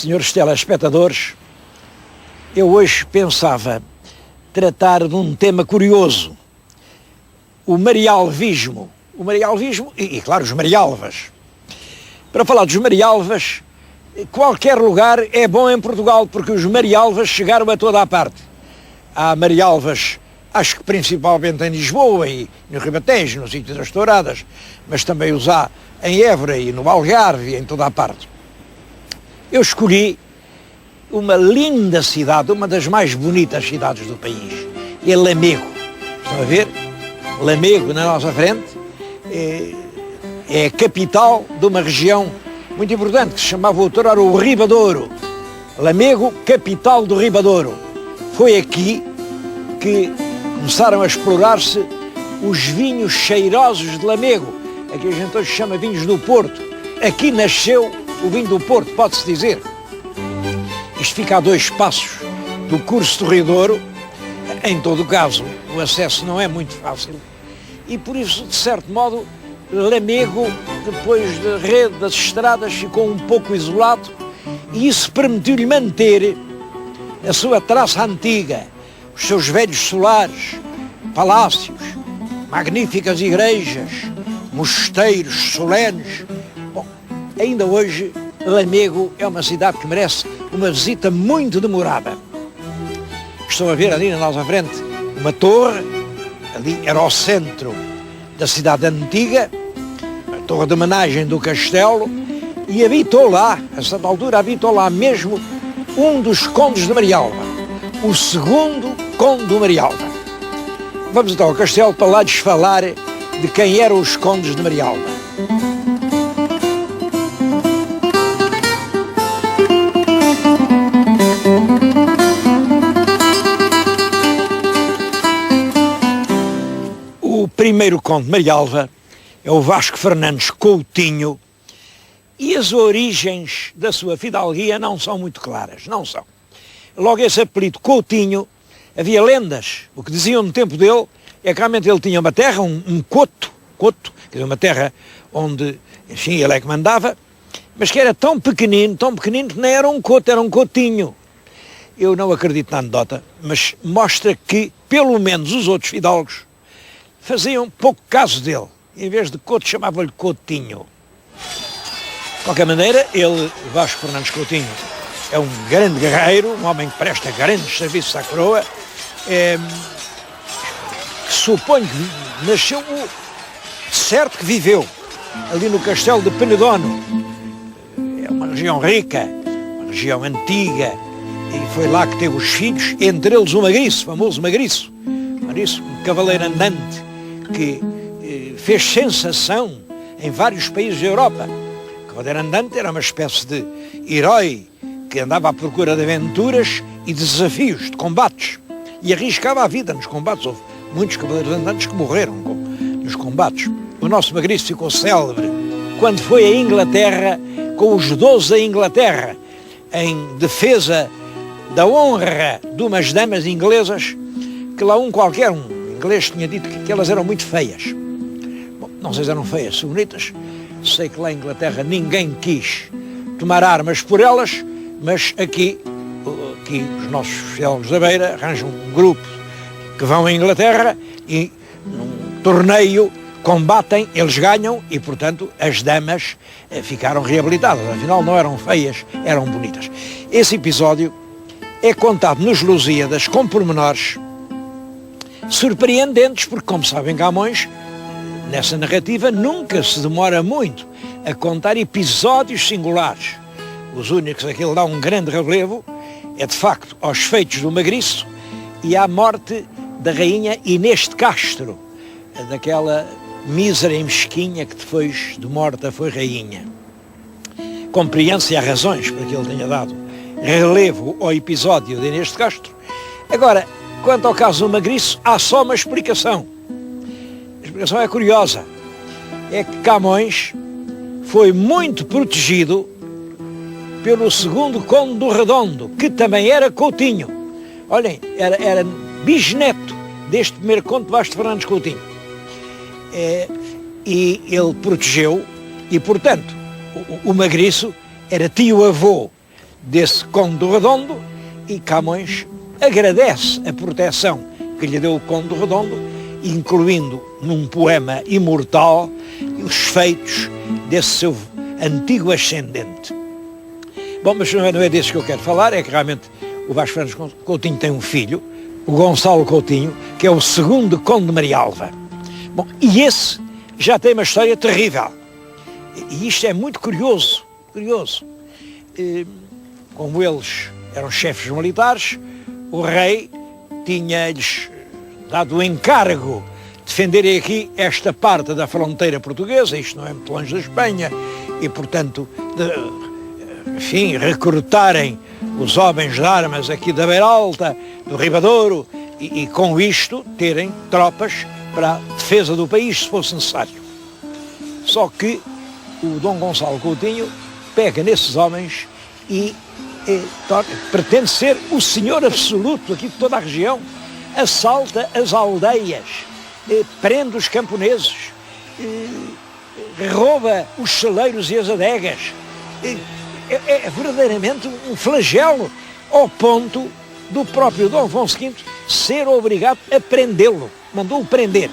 senhores telespectadores, eu hoje pensava tratar de um tema curioso, o marialvismo. O marialvismo e claro, os marialvas. Para falar dos marialvas, qualquer lugar é bom em Portugal, porque os marialvas chegaram a toda a parte. Há marialvas, acho que principalmente em Lisboa e no Ribatejo, no sítio das Touradas, mas também os há em Évora e no Algarve e em toda a parte. Eu escolhi uma linda cidade, uma das mais bonitas cidades do país, é Lamego. Estão a ver? Lamego na nossa frente é a capital de uma região muito importante que se chamava outrora o Ribadouro. Lamego, capital do Ribadouro. Foi aqui que começaram a explorar-se os vinhos cheirosos de Lamego, aqui a gente hoje chama vinhos do Porto. Aqui nasceu o vinho do Porto, pode-se dizer. Isto fica a 2 passos do curso do Rio Douro. Em todo o caso, o acesso não é muito fácil e por isso, de certo modo, Lamego, depois da rede das estradas, ficou um pouco isolado e isso permitiu-lhe manter a sua traça antiga, os seus velhos solares, palácios, magníficas igrejas, mosteiros solenes. Bom, ainda hoje, Lamego é uma cidade que merece uma visita muito demorada. Estou a ver ali na nossa frente uma torre, ali era o centro da cidade antiga, a torre de homenagem do castelo, e habitou lá, a certa altura habitou lá mesmo um dos condes de Marialva, o segundo conde de Marialva. Vamos então ao castelo para lá lhes falar de quem eram os condes de Marialva. O primeiro conde de Marialva é o Vasco Fernandes Coutinho e as origens da sua fidalguia não são muito claras, não são. Logo esse apelido Coutinho, havia lendas, o que diziam no tempo dele é que realmente ele tinha uma terra, um coto, quer dizer, uma terra onde, enfim, ele é que mandava, mas que era tão pequenino que nem era um coto, era um cotinho. Eu não acredito na anedota, mas mostra que, pelo menos os outros fidalgos, faziam pouco caso dele. Em vez de coto, chamavam-lhe Coutinho. De qualquer maneira, ele, Vasco Fernandes Coutinho, é um grande guerreiro, um homem que presta grandes serviços à coroa, que suponho que nasceu, certo que viveu ali no castelo de Penedono. É uma região rica, uma região antiga, e foi lá que teve os filhos, entre eles o Magriço, famoso Magriço, um cavaleiro andante que fez sensação em vários países da Europa. O cavaleiro andante era uma espécie de herói que andava à procura de aventuras e de desafios, de combates, e arriscava a vida nos combates. Houve muitos cavaleiros andantes que morreram nos combates. O nosso Magriço ficou célebre quando foi a Inglaterra, com os 12 da Inglaterra, em defesa da honra de umas damas inglesas, que lá um inglês tinha dito que elas eram muito feias. Bom, não sei se eram feias, se bonitas. Sei que lá em Inglaterra ninguém quis tomar armas por elas, mas aqui os nossos fidelgos da Beira arranjam um grupo que vão à Inglaterra e num torneio combatem, eles ganham e, portanto, as damas ficaram reabilitadas. Afinal, não eram feias, eram bonitas. Esse episódio é contado nos Lusíadas com pormenores surpreendentes, porque, como sabem, Camões, nessa narrativa, nunca se demora muito a contar episódios singulares. Os únicos a que ele dá um grande relevo é, de facto, aos feitos do Magriço e à morte da rainha Inês de Castro, daquela mísera e mesquinha que depois de morta foi rainha. Compreende-se, há razões para que ele tenha dado relevo ao episódio de Inês de Castro. Agora, quanto ao caso do Magriço, há só uma explicação. A explicação é curiosa. É que Camões foi muito protegido pelo segundo conde do Redondo, que também era Coutinho. Olhem, era bisneto deste primeiro conde de Vasco Fernandes Coutinho. E ele protegeu, e portanto, o Magriço era tio-avô desse Conde do Redondo, e Camões agradece a proteção que lhe deu o Conde do Redondo, incluindo num poema imortal os feitos desse seu antigo ascendente. Bom, mas não é desses que eu quero falar, é que realmente o Vasco Fernandes Coutinho tem um filho, o Gonçalo Coutinho, que é o segundo Conde de Marialva. Bom, e esse já tem uma história terrível. E isto é muito curioso. Como eles eram chefes militares, o rei tinha-lhes dado o encargo de defenderem aqui esta parte da fronteira portuguesa, isto não é muito longe da Espanha, e portanto, enfim, recrutarem os homens de armas aqui da Beira Alta, do Ribadouro, e com isto terem tropas para a defesa do país, se fosse necessário. Só que o Dom Gonçalo Coutinho pega nesses homens e pretende ser o senhor absoluto aqui de toda a região, assalta as aldeias, prende os camponeses, rouba os celeiros e as adegas. É verdadeiramente um flagelo, ao ponto do próprio Dom Afonso V ser obrigado a prendê-lo. Mandou-o prender.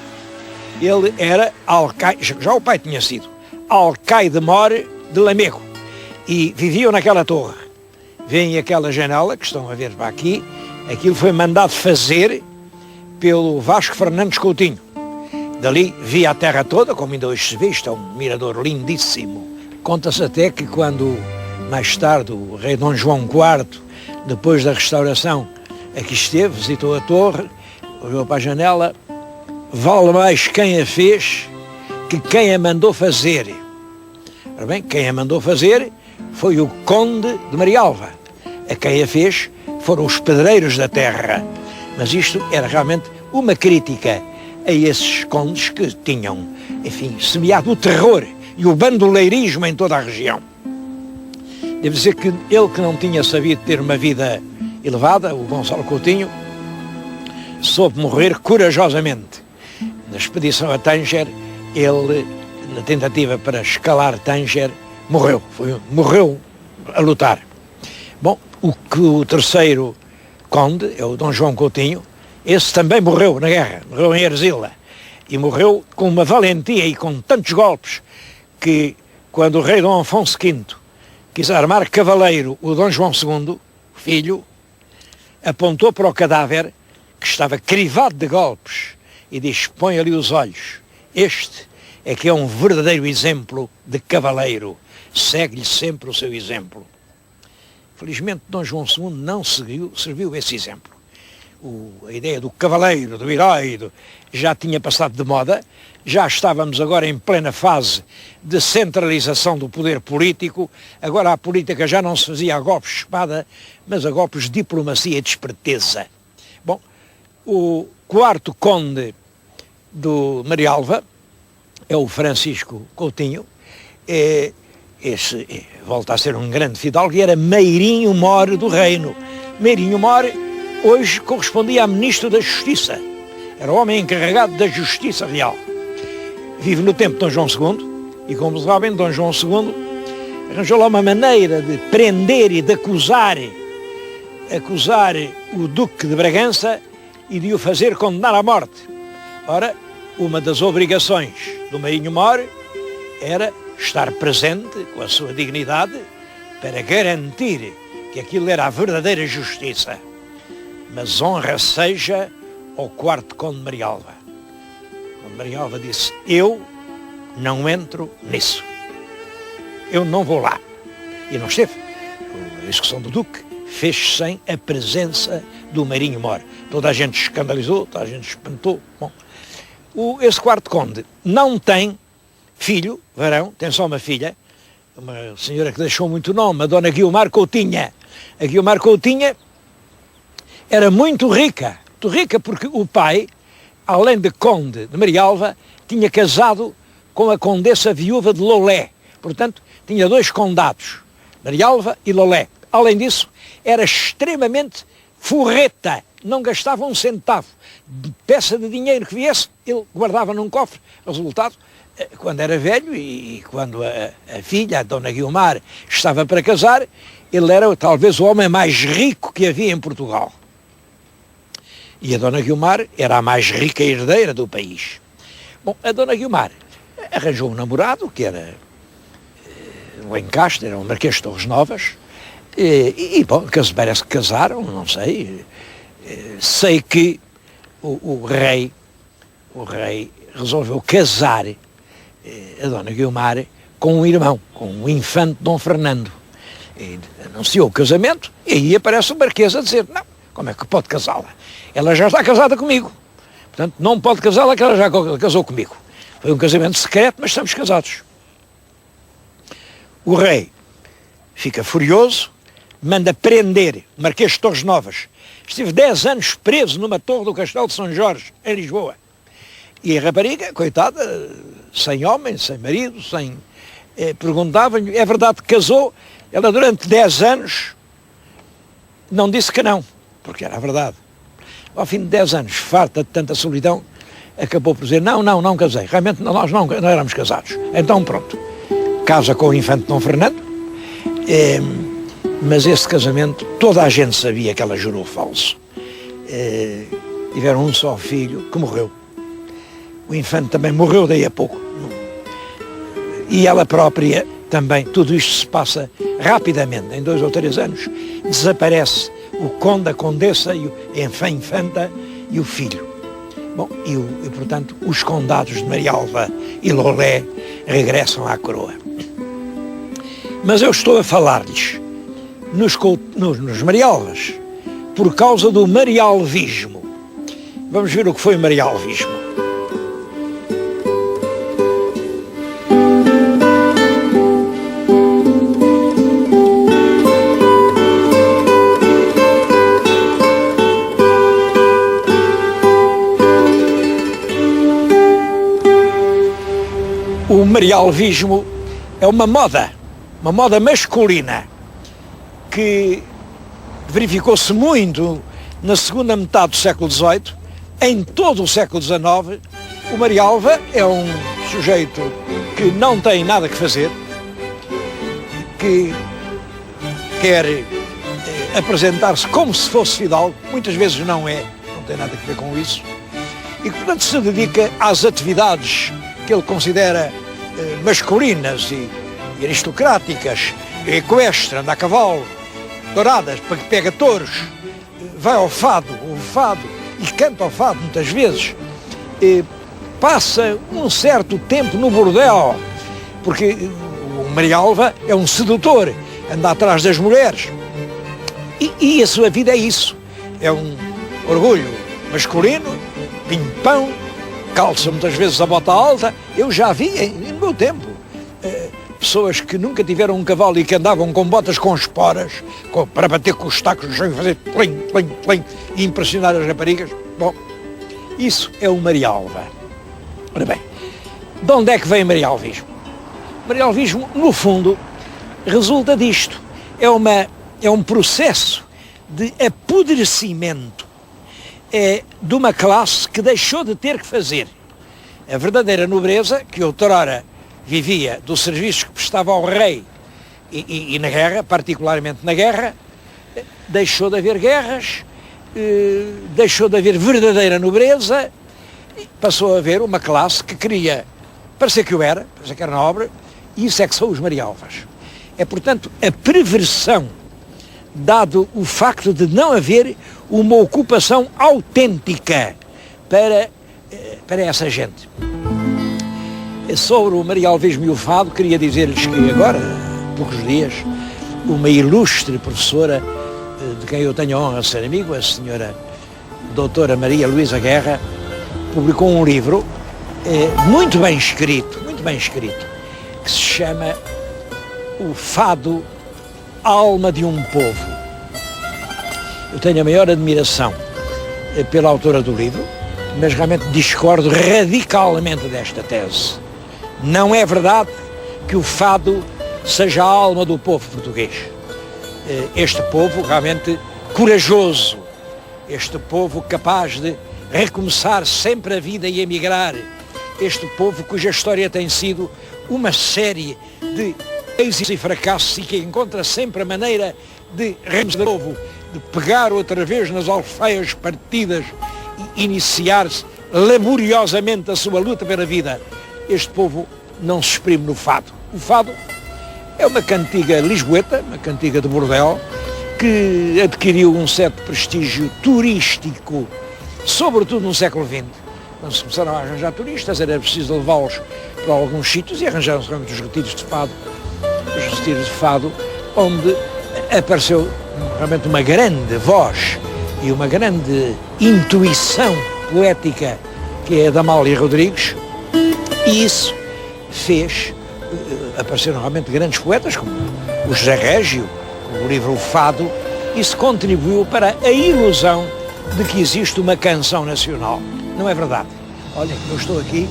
Ele era alcaide, já o pai tinha sido alcaide-mor de Lamego, e viviam naquela torre. Vêem aquela janela que estão a ver para aqui, aquilo foi mandado fazer pelo Vasco Fernandes Coutinho. Dali via a terra toda, como ainda hoje se vê, isto é um mirador lindíssimo. Conta-se até que quando, mais tarde, o rei Dom João IV, depois da restauração, aqui esteve, visitou a torre, olhou para a janela, vale mais quem a fez que quem a mandou fazer. Ora bem, quem a mandou fazer foi o Conde de Marialva. A quem a fez foram os pedreiros da terra. Mas isto era realmente uma crítica a esses condes que tinham, enfim, semeado o terror e o bandoleirismo em toda a região. Devo dizer que ele, que não tinha sabido ter uma vida elevada, o Gonçalo Coutinho, soube morrer corajosamente. Na expedição a Tanger, ele, na tentativa para escalar Tanger, morreu a lutar. Bom, o terceiro conde é o Dom João Coutinho. Esse também morreu na guerra, morreu em Erzila, e morreu com uma valentia e com tantos golpes que, quando o rei Dom Afonso V quis armar cavaleiro o Dom João II, filho, apontou para o cadáver, que estava crivado de golpes, e disse: põe ali os olhos, este é que é um verdadeiro exemplo de cavaleiro, segue-lhe sempre o seu exemplo. Felizmente Dom João II não serviu esse exemplo. A ideia do cavaleiro, do herói, já tinha passado de moda, já estávamos agora em plena fase de centralização do poder político, agora a política já não se fazia a golpes de espada, mas a golpes de diplomacia e de esperteza. Bom, o quarto conde do Marialva é o Francisco Coutinho, volta a ser um grande fidalgo, e era Meirinho Mor do reino. Meirinho Mor hoje correspondia a Ministro da Justiça, era o homem encarregado da Justiça Real. Vive no tempo de Dom João II, e como sabem, Dom João II arranjou lá uma maneira de prender e de acusar o Duque de Bragança e de o fazer condenar à morte. Ora, uma das obrigações do Meirinho Mor era estar presente com a sua dignidade para garantir que aquilo era a verdadeira justiça. Mas honra seja ao quarto conde de Marialva. O conde de Marialva disse: eu não entro nisso. Eu não vou lá. E não esteve. A execução do Duque fez sem a presença do Meirinho Mor. Toda a gente escandalizou, toda a gente espantou. Bom, esse quarto conde não tem filho, varão, tem só uma filha, uma senhora que deixou muito nome, a dona Guiomar Coutinha. A Guiomar Coutinha era muito rica porque o pai, além de conde de Marialva, tinha casado com a condessa viúva de Lolé. Portanto, tinha dois condados, Marialva e Lolé. Além disso, era extremamente forreta, não gastava um centavo. De peça de dinheiro que viesse, ele guardava num cofre. Resultado, quando era velho e quando a filha, a dona Guiomar, estava para casar, Ele era talvez o homem mais rico que havia em Portugal. E a Dona Guiomar era a mais rica herdeira do país. Bom, a Dona Guiomar arranjou um namorado que era o Encastre, era o Marquês de Torres Novas, e bom, parece que casaram, não sei. Sei que o rei resolveu casar a Dona Guiomar com um irmão, com o infante Dom Fernando. E anunciou o casamento e aí aparece o Marquês a dizer, não, como é que pode casá-la? Ela já está casada comigo, portanto não pode casá-la que ela já casou comigo. Foi um casamento secreto, mas estamos casados. O rei fica furioso, manda prender o Marquês de Torres Novas. Esteve 10 anos preso numa torre do Castelo de São Jorge, em Lisboa. E a rapariga, coitada, sem homem, sem marido, perguntava-lhe, é verdade que casou? Ela durante 10 anos não disse que não, porque era a verdade. Ao fim de 10 anos, farta de tanta solidão, acabou por dizer, não casei, realmente nós não éramos casados. Então pronto, casa com o infante Dom Fernando, mas esse casamento, toda a gente sabia que ela jurou falso. Tiveram um só filho que morreu. O infante também morreu daí a pouco. E ela própria também, tudo isto se passa rapidamente, em 2 ou 3 anos, desaparece o conde, a condessa, a infanta e o filho. Bom, e portanto, os condados de Marialva e Lolé regressam à coroa. Mas eu estou a falar-lhes nos Marialvas por causa do marialvismo. Vamos ver o que foi o marialvismo. O marialvismo é uma moda masculina que verificou-se muito na segunda metade do século XVIII, em todo o século XIX. O Marialva é um sujeito que não tem nada que fazer, que quer apresentar-se como se fosse fidalgo, muitas vezes não tem nada a ver com isso, e que portanto se dedica às atividades que ele considera masculinas e aristocráticas, equestre, anda a cavalo, douradas, pega touros, vai ao fado e canta ao fado muitas vezes, passa um certo tempo no bordel, porque o Marialva é um sedutor, anda atrás das mulheres, e a sua vida é isso, é um orgulho masculino, pimpão, calça muitas vezes a bota alta. Eu já vi no meu tempo pessoas que nunca tiveram um cavalo e que andavam com botas com esporas para bater com os tacos no chão e fazer plim, plim, plim e impressionar as raparigas. Bom, isso é o Marialva. Ora bem, de onde é que vem o marialvismo? O marialvismo, no fundo, resulta disto. É um processo de apodrecimento de uma classe que deixou de ter que fazer. A verdadeira nobreza, que outrora vivia dos serviços que prestava ao rei e na guerra, particularmente na guerra, deixou de haver guerras, deixou de haver verdadeira nobreza, passou a haver uma classe que queria, parecer que era nobre, e isso é que são os Marialvas. É, portanto, a perversão, dado o facto de não haver uma ocupação autêntica para essa gente. Sobre o marialvismo e o fado, queria dizer-lhes que agora, há poucos dias, uma ilustre professora, de quem eu tenho a honra de ser amigo, a senhora doutora Maria Luísa Guerra, publicou um livro muito bem escrito, que se chama O Fado, Alma de um Povo. Eu tenho a maior admiração pela autora do livro, mas realmente discordo radicalmente desta tese. Não é verdade que o fado seja a alma do povo português. Este povo realmente corajoso, este povo capaz de recomeçar sempre a vida e emigrar, este povo cuja história tem sido uma série de êxitos e fracassos e que encontra sempre a maneira de de novo, de pegar outra vez nas alfaias partidas e iniciar-se laboriosamente a sua luta pela vida. Este povo não se exprime no fado. O fado é uma cantiga lisboeta, uma cantiga de bordel, que adquiriu um certo prestígio turístico, sobretudo no século XX. Quando se começaram a arranjar turistas, era preciso levá-los para alguns sítios e arranjaram-se realmente os retiros de fado, onde apareceu realmente uma grande voz e uma grande intuição poética, que é a da Amália Rodrigues, e isso fez, apareceram realmente grandes poetas, como o José Régio, o livro O Fado. Isso contribuiu para a ilusão de que existe uma canção nacional. Não é verdade. Olhem, eu estou aqui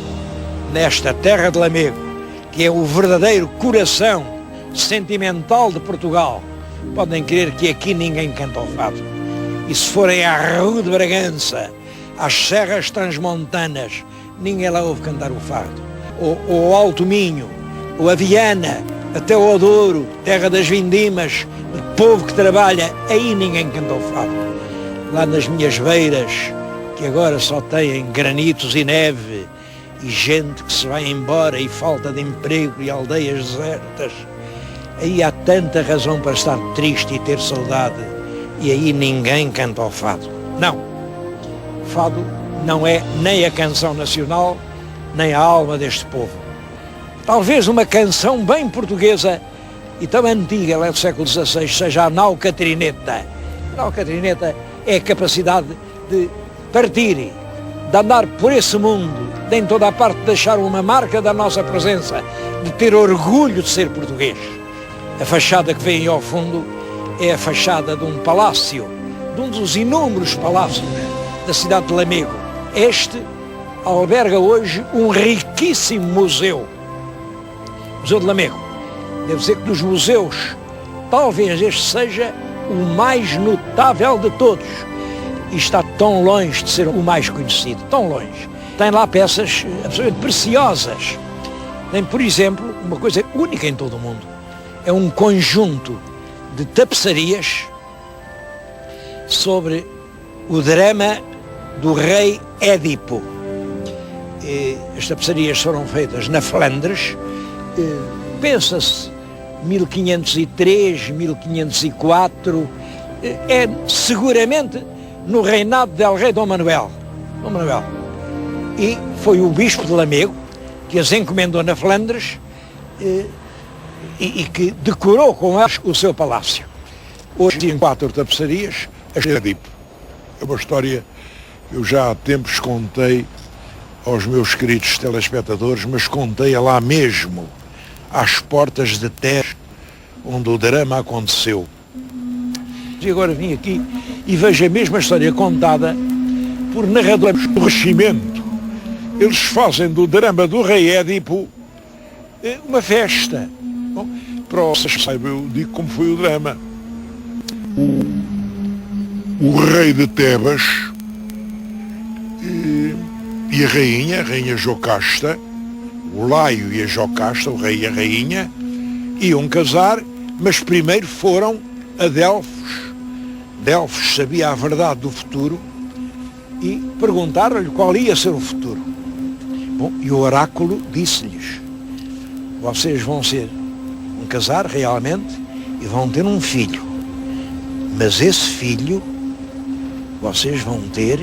nesta terra de Lamego, que é o verdadeiro coração sentimental de Portugal. Podem crer que aqui ninguém canta o fado. E se forem à Rua de Bragança, às Serras Transmontanas, ninguém lá ouve cantar o fado. Ou ao Alto Minho, ou a Viana, até o Douro, terra das vindimas, o povo que trabalha, aí ninguém canta o fado. Lá nas minhas beiras, que agora só têm granitos e neve, e gente que se vai embora e falta de emprego e aldeias desertas, aí há tanta razão para estar triste e ter saudade, e aí ninguém canta o fado. Não, o fado não é nem a canção nacional, nem a alma deste povo. Talvez uma canção bem portuguesa e tão antiga, ela é do século XVI, seja a Nau Catrineta. A Nau Catrineta é a capacidade de partir, de andar por esse mundo, de em toda a parte deixar uma marca da nossa presença, de ter orgulho de ser português. A fachada que vem ao fundo é a fachada de um palácio, de um dos inúmeros palácios da cidade de Lamego. Este alberga hoje um riquíssimo museu, o Museu de Lamego. Devo dizer que dos museus, talvez este seja o mais notável de todos. E está tão longe de ser o mais conhecido, tão longe. Tem lá peças absolutamente preciosas. Tem, por exemplo, uma coisa única em todo o mundo. É um conjunto de tapeçarias sobre o drama do rei Édipo. As tapeçarias foram feitas na Flandres, pensa-se 1503, 1504, é seguramente no reinado del rei Dom Manuel. E foi o bispo de Lamego que as encomendou na Flandres e que decorou com elas o seu palácio. Hoje tem 4 tapeçarias, a Édipo. É uma história que eu já há tempos contei aos meus queridos telespectadores, mas contei-a lá mesmo, às portas de Tejo, onde o drama aconteceu. E agora vim aqui e vejo a mesma história contada por narradores do Renascimento. Eles fazem do drama do rei Édipo uma festa. Bom, para vocês saibam, eu digo como foi o drama. O rei de Tebas e a rainha Jocasta, o Laio e a Jocasta, o rei e a rainha, iam casar, mas primeiro foram a Delfos. Delfos sabia a verdade do futuro e perguntaram-lhe qual ia ser o futuro. Bom, e o oráculo disse-lhes: vocês vão casar realmente e vão ter um filho, mas esse filho vocês vão ter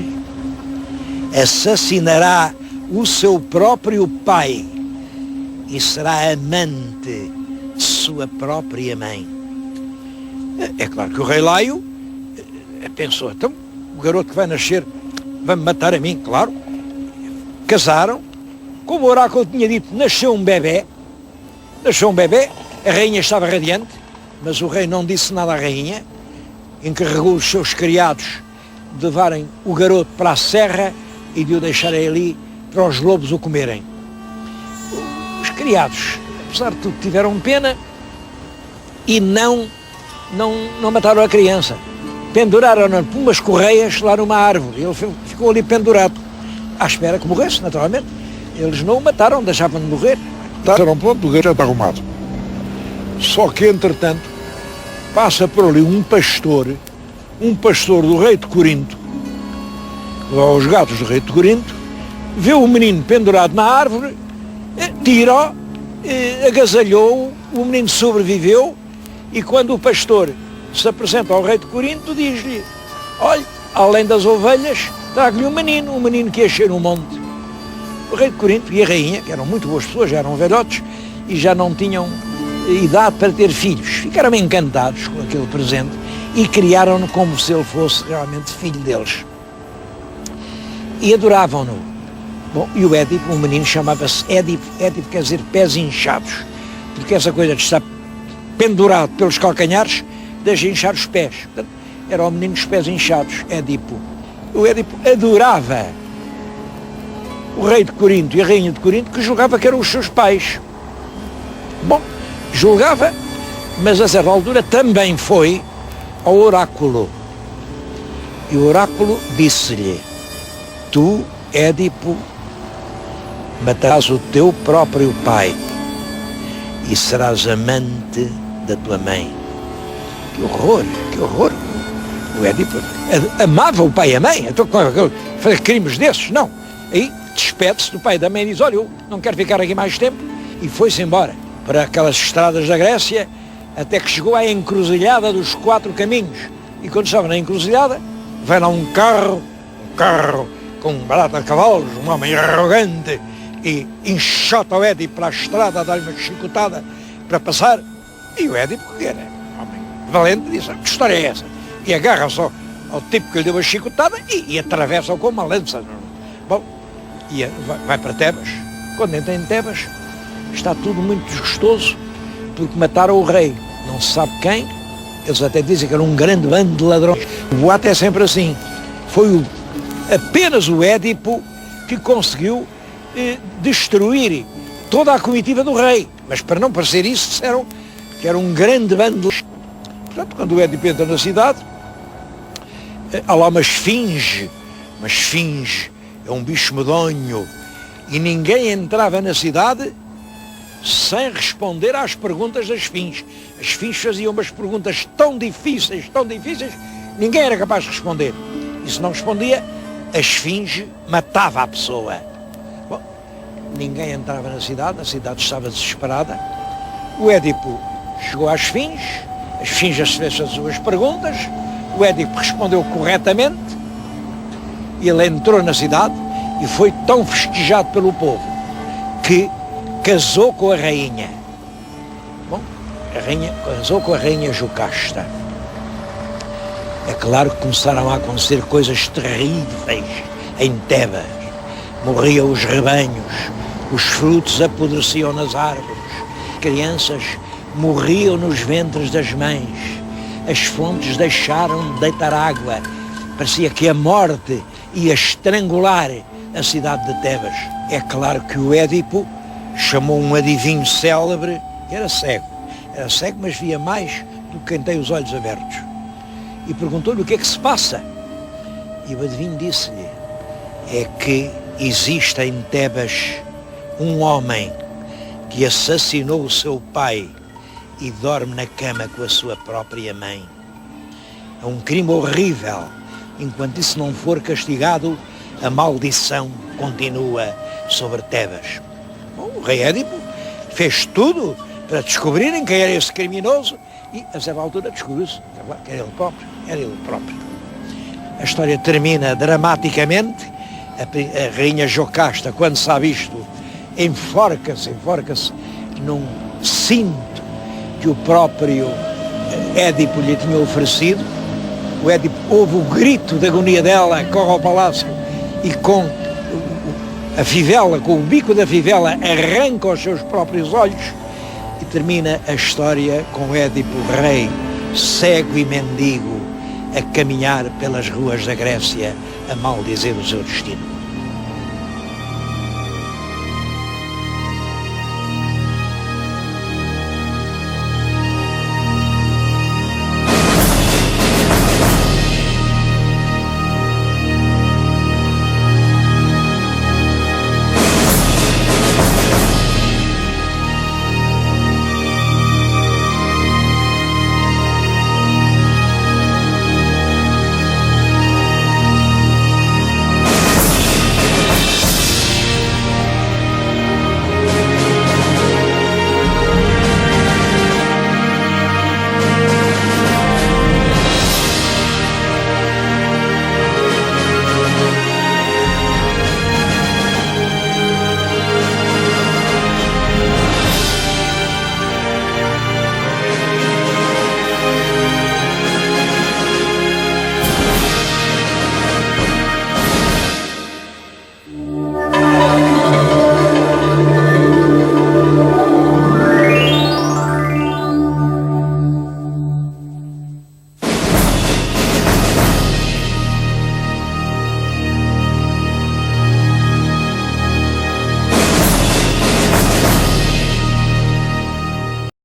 assassinará o seu próprio pai e será amante de sua própria mãe. É claro que o rei Laio pensou: então o garoto que vai nascer vai-me matar a mim, claro. Casaram, como o oráculo tinha dito, nasceu um bebê, a rainha estava radiante, mas o rei não disse nada à rainha, encarregou os seus criados de levarem o garoto para a serra e de o deixarem ali para os lobos o comerem. Os criados, apesar de tudo, tiveram pena e não mataram a criança. Penduraram-no por umas correias lá numa árvore. Ele ficou ali pendurado, à espera que morresse, naturalmente. Eles não o mataram, deixavam de morrer. Disseram: pronto, o garoto já está arrumado. Só que, entretanto, passa por ali um pastor do rei de Corinto, aos gatos do rei de Corinto, vê o menino pendurado na árvore, tira-o, agasalhou-o, o menino sobreviveu, e quando o pastor se apresenta ao rei de Corinto, diz-lhe: olha, além das ovelhas, trago-lhe um menino que ia encher um monte. O rei de Corinto e a rainha, que eram muito boas pessoas, já eram velhotes e já não tinham idade para ter filhos, ficaram encantados com aquele presente e criaram-no como se ele fosse realmente filho deles. E adoravam-no. Bom, e o Édipo, o menino, chamava-se Édipo. Édipo quer dizer pés inchados, porque essa coisa de estar pendurado pelos calcanhares deixa inchar os pés. Portanto, era o menino dos pés inchados, Édipo. O Édipo adorava o rei de Corinto e a rainha de Corinto, que julgava que eram os seus pais. Bom, julgava, mas a certa altura também foi ao oráculo. E o oráculo disse-lhe: tu, Édipo, matarás o teu próprio pai e serás amante da tua mãe. Que horror, que horror. O Édipo amava o pai e a mãe, então fazer crimes desses, não. Aí despede-se do pai e da mãe e diz: olha, eu não quero ficar aqui mais tempo, e foi-se embora para aquelas estradas da Grécia, até que chegou à encruzilhada dos 4 caminhos. E quando estava na encruzilhada, vem lá um carro com um barato de cavalos, um homem arrogante, e enxota o Édipo para a estrada, dá-lhe uma chicotada para passar, e o Édipo, que era homem valente, disse: que história é essa? E agarra-se ao tipo que lhe deu a chicotada e atravessa-o com uma lança. Bom, e vai para Tebas. Quando entra em Tebas, está tudo muito desgostoso, porque mataram o rei, não se sabe quem. Eles até dizem que era um grande bando de ladrões. O boato é sempre assim. Foi apenas o Édipo que conseguiu destruir toda a comitiva do rei. Mas para não parecer isso, disseram que era um grande bando de... Portanto, quando o Édipo entra na cidade, há lá uma esfinge. Uma esfinge é um bicho medonho. E ninguém entrava na cidade sem responder às perguntas da esfinge. A esfinge fazia umas perguntas tão difíceis, ninguém era capaz de responder. E se não respondia, a esfinge matava a pessoa. Bom, ninguém entrava na cidade, a cidade estava desesperada. O Édipo chegou à esfinge, a esfinge fez as suas perguntas, o Édipo respondeu corretamente, e ele entrou na cidade e foi tão festejado pelo povo que casou com a rainha. Bom, casou com a rainha Jocasta. É claro que começaram a acontecer coisas terríveis em Tebas. Morriam os rebanhos, os frutos apodreciam nas árvores, crianças morriam nos ventres das mães, as fontes deixaram de deitar água. Parecia que a morte ia estrangular a cidade de Tebas. É claro que o Édipo chamou um adivinho célebre, que era cego, mas via mais do que quem tem os olhos abertos, e perguntou-lhe o que é que se passa. E o adivinho disse-lhe: é que existe em Tebas um homem que assassinou o seu pai e dorme na cama com a sua própria mãe. É um crime horrível. Enquanto isso não for castigado, a maldição continua sobre Tebas. Bom, o rei Édipo fez tudo para descobrirem quem era esse criminoso e, a certa altura, descobriu-se que era ele próprio. A história termina dramaticamente. A rainha Jocasta, quando sabe isto, enforca-se num cinto que o próprio Édipo lhe tinha oferecido. O Édipo ouve o grito de agonia dela, corre ao palácio e com a fivela, com o bico da fivela, arranca os seus próprios olhos, e termina a história com Édipo, rei, cego e mendigo, a caminhar pelas ruas da Grécia a maldizer o seu destino.